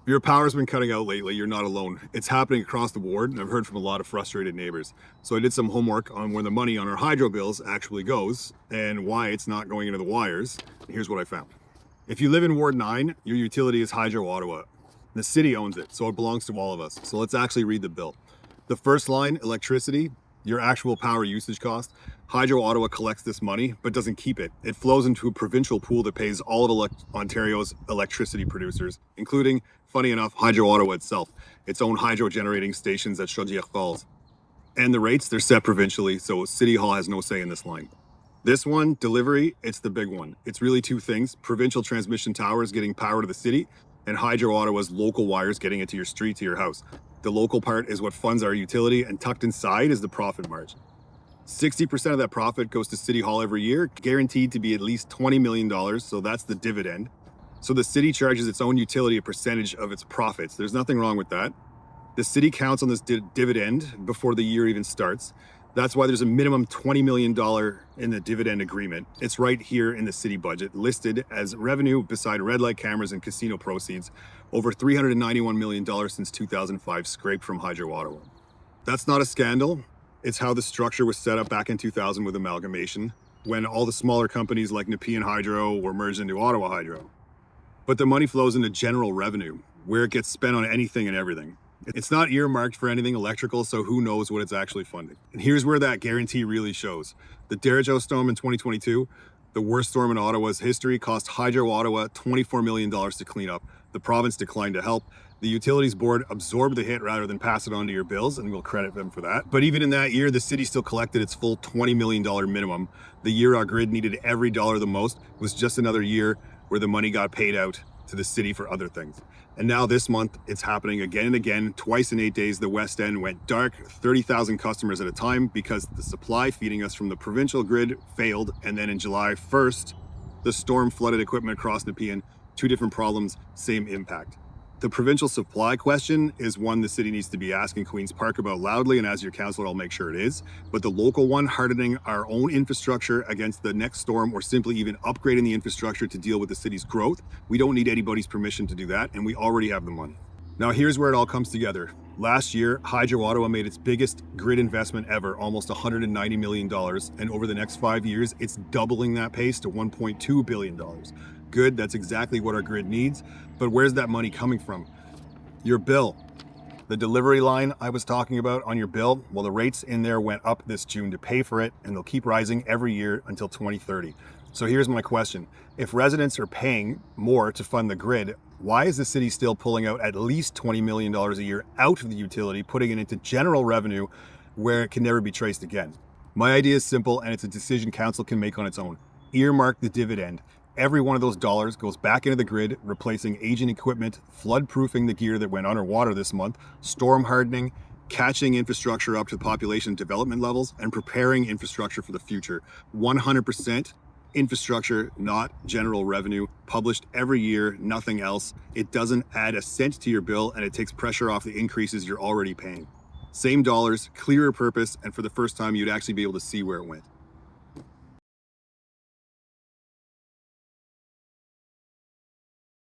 If your power's been cutting out lately, you're not alone. It's happening across the board, and I've heard from a lot of frustrated neighbors. So I did some homework on where the money on our hydro bills actually goes and why it's not going into the wires. Here's what I found. If you live in Ward 9, your utility is Hydro Ottawa. The city owns it, so it belongs to all of us. So let's actually read the bill. The first line, electricity, your actual power usage cost. Hydro Ottawa collects this money, but doesn't keep it. It flows into a provincial pool that pays all of Ontario's electricity producers, including, funny enough, Hydro Ottawa itself, its own hydro generating stations at Chaudière Falls. And the rates, they're set provincially, so City Hall has no say in this line. This one, delivery, it's the big one. It's really two things: provincial transmission towers getting power to the city, and Hydro Ottawa's local wires getting it to your street, to your house. The local part is what funds our utility, and tucked inside is the profit margin. 60% of that profit goes to City Hall every year, guaranteed to be at least $20 million, so that's the dividend. So the city charges its own utility a percentage of its profits. There's nothing wrong with that. The city counts on this dividend before the year even starts. That's why there's a minimum $20 million in the dividend agreement. It's right here in the city budget, listed as revenue beside red light cameras and casino proceeds, over $391 million since 2005, scraped from Hydro Ottawa. That's not a scandal. It's how the structure was set up back in 2000 with amalgamation, when all the smaller companies like Nepean Hydro were merged into Ottawa Hydro. But the money flows into general revenue, where it gets spent on anything and everything. It's not earmarked for anything electrical, so who knows what it's actually funding. And here's where that guarantee really shows. The Derecho storm in 2022, the worst storm in Ottawa's history, cost Hydro Ottawa $24 million to clean up. The province declined to help. The Utilities Board absorbed the hit rather than pass it on to your bills, and we'll credit them for that. But even in that year, the city still collected its full $20 million minimum. The year our grid needed every dollar the most was just another year where the money got paid out to the city for other things. And now this month, it's happening again and again. Twice in 8 days, the West End went dark, 30,000 customers at a time, because the supply feeding us from the provincial grid failed. And then in July 1st, the storm flooded equipment across Nepean. Two different problems, same impact. The provincial supply question is one the city needs to be asking Queen's Park about loudly, and as your councillor, I'll make sure it is. But the local one, hardening our own infrastructure against the next storm, or simply even upgrading the infrastructure to deal with the city's growth, we don't need anybody's permission to do that, and we already have the money. Now here's where it all comes together. Last year, Hydro Ottawa made its biggest grid investment ever, almost $190 million, and over the next 5 years, it's doubling that pace to $1.2 billion. Good, that's exactly what our grid needs, but where's that money coming from? Your bill. The delivery line I was talking about on your bill, well, the rates in there went up this June to pay for it, and they'll keep rising every year until 2030. So here's my question. If residents are paying more to fund the grid, why is the city still pulling out at least $20 million a year out of the utility, putting it into general revenue where it can never be traced again? My idea is simple, and it's a decision council can make on its own. Earmark the dividend. Every one of those dollars goes back into the grid, replacing aging equipment, flood-proofing the gear that went underwater this month, storm hardening, catching infrastructure up to population development levels, and preparing infrastructure for the future. 100% infrastructure, not general revenue, published every year, nothing else. It doesn't add a cent to your bill, and it takes pressure off the increases you're already paying. Same dollars, clearer purpose, and for the first time, you'd actually be able to see where it went.